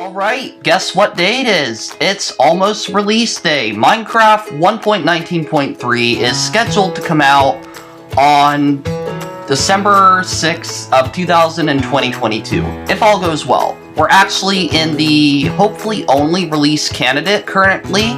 Alright, guess what day it is? It's almost release day. Minecraft 1.19.3 is scheduled to come out on December 6th of 2022, if all goes well. We're actually in the hopefully only release candidate currently,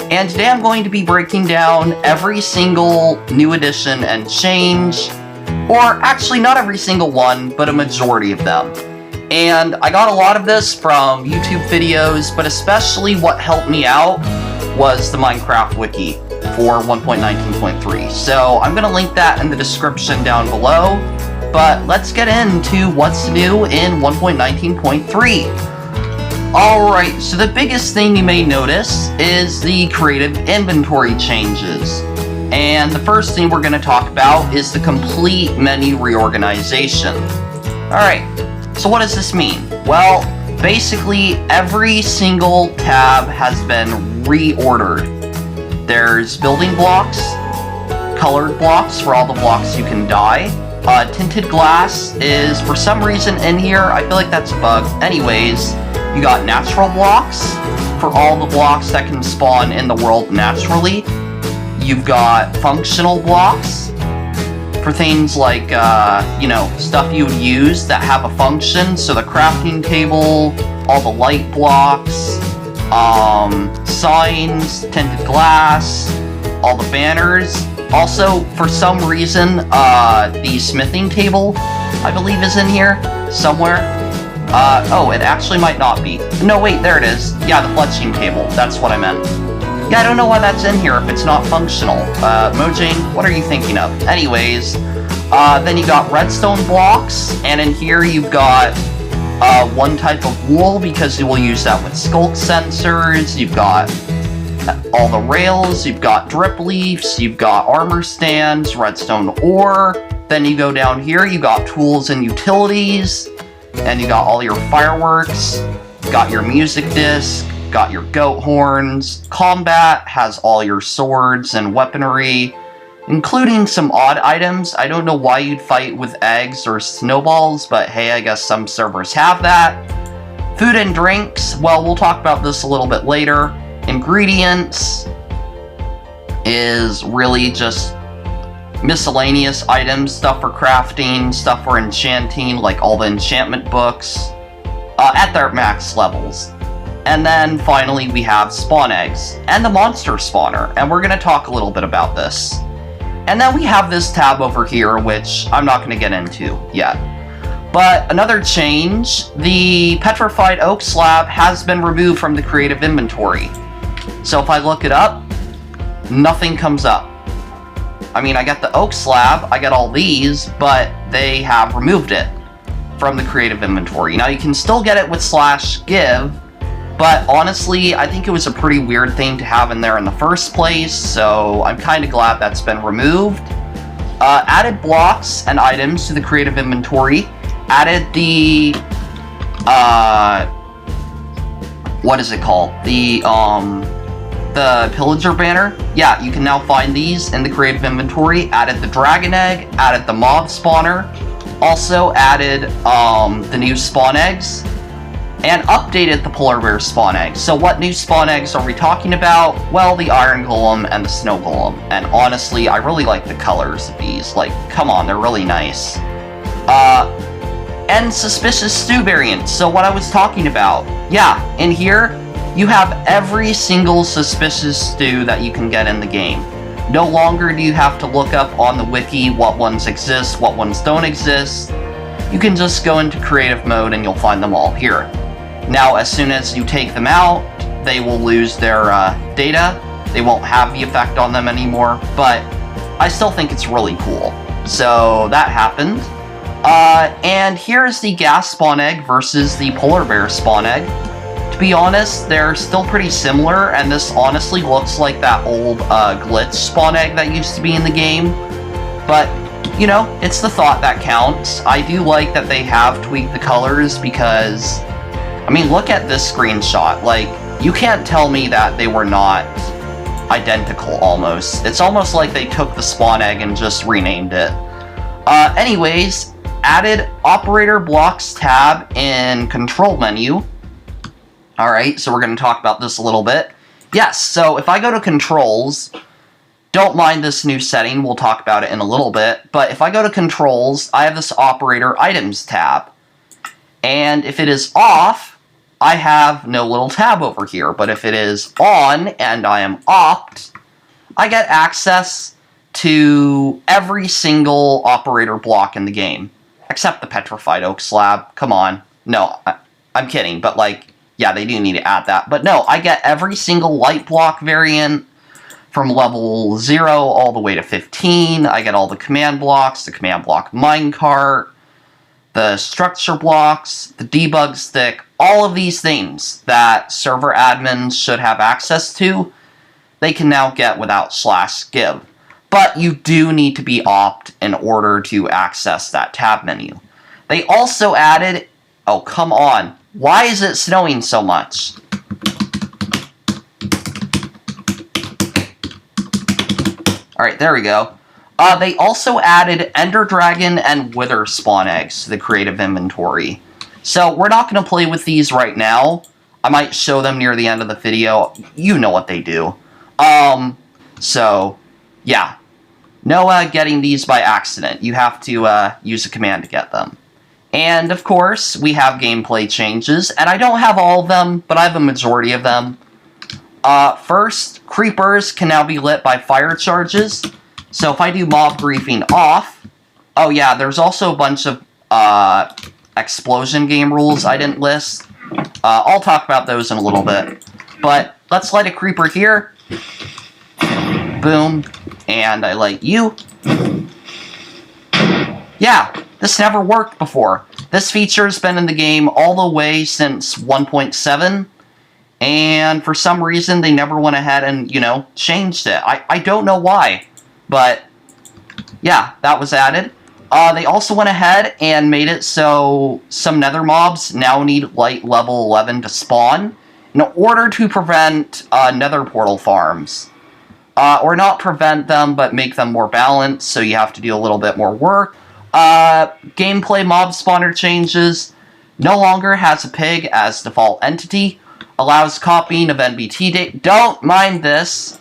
and today I'm going to be breaking down every single new addition and change, or actually not every single one, but a majority of them. And I got a lot of this from YouTube videos, but especially what helped me out was the Minecraft wiki for 1.19.3. So I'm going to link that in the description down below, but let's get into what's new in 1.19.3. Alright, so the biggest thing you may notice is the creative inventory changes. And the first thing we're going to talk about is the complete menu reorganization. Alright. So what does this mean? Well, basically every single tab has been reordered. There's building blocks, colored blocks for all the blocks you can dye. Tinted glass is for some reason in here. I feel like that's a bug. Anyways, you got natural blocks for all the blocks that can spawn in the world naturally. You've got functional blocks for things like, stuff you would use that have a function, so the crafting table, all the light blocks, signs, tinted glass, all the banners. Also, for some reason, the smithing table, I believe, is in here somewhere. Oh, it actually might not be. No, wait, there it is. Yeah, the fletching table, that's what I meant. Yeah, I don't know why that's in here if it's not functional. Mojang, what are you thinking of? Anyways, then you got redstone blocks, and in here you've got one type of wool because you will use that with sculk sensors. You've got all the rails, you've got drip leaves, you've got armor stands, redstone ore. Then you go down here, you got tools and utilities, and you got all your fireworks, got your music disc, got your goat horns. Combat has all your swords and weaponry, including some odd items. I don't know why you'd fight with eggs or snowballs, but hey, I guess some servers have that. Food and drinks, well, we'll talk about this a little bit later. Ingredients is really just miscellaneous items, stuff for crafting, stuff for enchanting, like all the enchantment books, at their max levels. And then finally we have spawn eggs and the monster spawner, and we're going to talk a little bit about this. And then we have this tab over here, which I'm not going to get into yet. But another change, the petrified oak slab has been removed from the creative inventory. So if I look it up, nothing comes up. I mean, I got the oak slab, I got all these, but they have removed it from the creative inventory. Now you can still get it with /give, but honestly, I think it was a pretty weird thing to have in there in the first place, so I'm kind of glad that's been removed. Added blocks and items to the creative inventory. Added the, what is it called? The pillager banner. Yeah, you can now find these in the creative inventory. Added the dragon egg, added the mob spawner. Also added, the new spawn eggs. And updated the polar bear spawn eggs. So what new spawn eggs are we talking about? Well, the iron golem and the snow golem. And honestly, I really like the colors of these. Like, come on, they're really nice. And suspicious stew variants. So what I was talking about. Yeah, in here, you have every single suspicious stew that you can get in the game. No longer do you have to look up on the wiki what ones exist, what ones don't exist. You can just go into creative mode and you'll find them all here. Now, as soon as you take them out, they will lose their data. They won't have the effect on them anymore, but I still think it's really cool. So that happened. And here's the gas spawn egg versus the polar bear spawn egg. To be honest, they're still pretty similar, and this honestly looks like that old glitch spawn egg that used to be in the game. But, you know, it's the thought that counts. I do like that they have tweaked the colors because, I mean, look at this screenshot. Like, you can't tell me that they were not identical, almost. It's almost like they took the spawn egg and just renamed it. Anyways, added operator blocks tab in control menu. Alright, so we're going to talk about this a little bit. Yes, so if I go to controls, don't mind this new setting, we'll talk about it in a little bit, but if I go to controls, I have this operator items tab. And if it is off, I have no little tab over here, but if it is on and I am opt, I get access to every single operator block in the game. Except the petrified oak slab, come on. No, I'm kidding, but like, yeah, they do need to add that. But no, I get every single light block variant from level 0 all the way to 15. I get all the command blocks, the command block minecart, the structure blocks, the debug stick, all of these things that server admins should have access to, they can now get without /give. But you do need to be opt in order to access that tab menu. They also added... Oh, come on. Why is it snowing so much? Alright, there we go. They also added Ender Dragon and Wither spawn eggs to the creative inventory. So, we're not going to play with these right now. I might show them near the end of the video. You know what they do. So, yeah. No getting these by accident. You have to use a command to get them. And, of course, we have gameplay changes. And I don't have all of them, but I have a majority of them. First, creepers can now be lit by fire charges. So if I do mob griefing off... Oh yeah, there's also a bunch of explosion game rules I didn't list. I'll talk about those in a little bit. But let's light a creeper here. Boom. And I light you. Yeah, this never worked before. This feature's been in the game all the way since 1.7. And for some reason, they never went ahead and, you know, changed it. I don't know why. But, yeah, that was added. They also went ahead and made it so some nether mobs now need light level 11 to spawn in order to prevent nether portal farms. Or not prevent them, but make them more balanced, so you have to do a little bit more work. Gameplay mob spawner changes. No longer has a pig as default entity. Allows copying of NBT data. Don't mind this.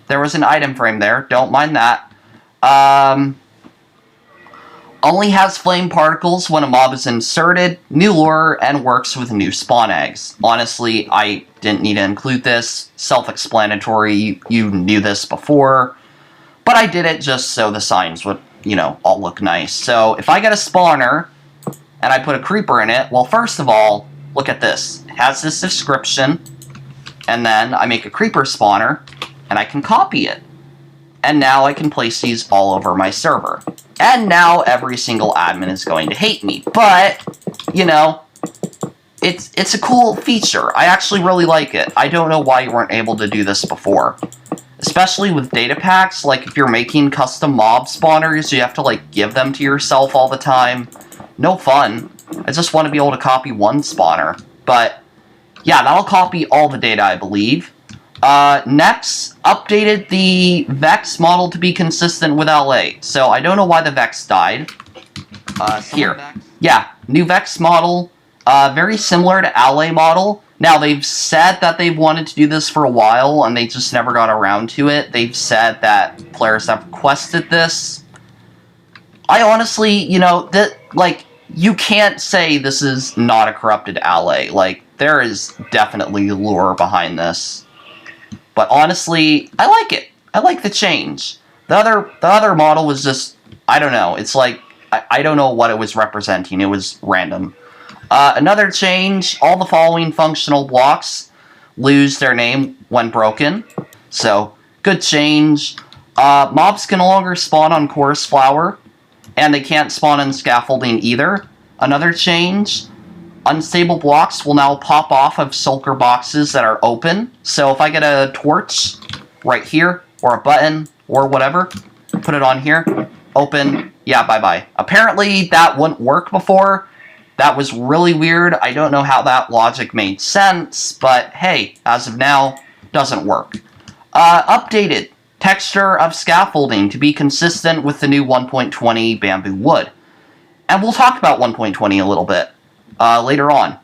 There was an item frame there. Don't mind that. Only has flame particles when a mob is inserted. New lure and works with new spawn eggs. Honestly, I didn't need to include this. Self-explanatory. You knew this before. But I did it just so the signs would, you know, all look nice. So if I get a spawner and I put a creeper in it, well, first of all, look at this. It has this description, and then I make a creeper spawner, and I can copy it. And now I can place these all over my server. And now every single admin is going to hate me. But, you know, it's a cool feature. I actually really like it. I don't know why you weren't able to do this before. Especially with data packs, like if you're making custom mob spawners, you have to, like, give them to yourself all the time. No fun. I just want to be able to copy one spawner. But, yeah, that'll copy all the data, I believe. Next, updated the Vex model to be consistent with LA. So, I don't know why the Vex died. Here. Yeah, new Vex model. Very similar to LA model. Now, they've said that they've wanted to do this for a while, and they just never got around to it. They've said that players have requested this. I honestly, you know, like, you can't say this is not a corrupted LA. Like, there is definitely lore behind this. But honestly, I like it. I like the change. The other model was just, I don't know. It's like, I don't know what it was representing. It was random. Another change, all the following functional blocks lose their name when broken. So, good change. Mobs can no longer spawn on chorus flower, and they can't spawn in scaffolding either. Another change, unstable blocks will now pop off of shulker boxes that are open. So if I get a torch right here, or a button, or whatever, put it on here, open, yeah, bye-bye. Apparently that wouldn't work before. That was really weird. I don't know how that logic made sense, but hey, as of now, doesn't work. Updated texture of scaffolding to be consistent with the new 1.20 bamboo wood. And we'll talk about 1.20 a little bit later on.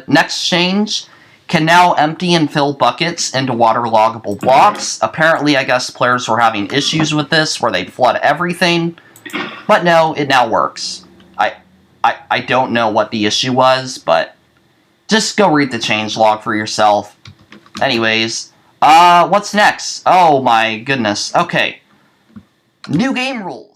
Next change. Can now empty and fill buckets into waterloggable blocks. Apparently, I guess players were having issues with this, where they'd flood everything. But no, it now works. I don't know what the issue was, but just go read the changelog for yourself. Anyways, what's next? Oh my goodness. Okay. New game rules.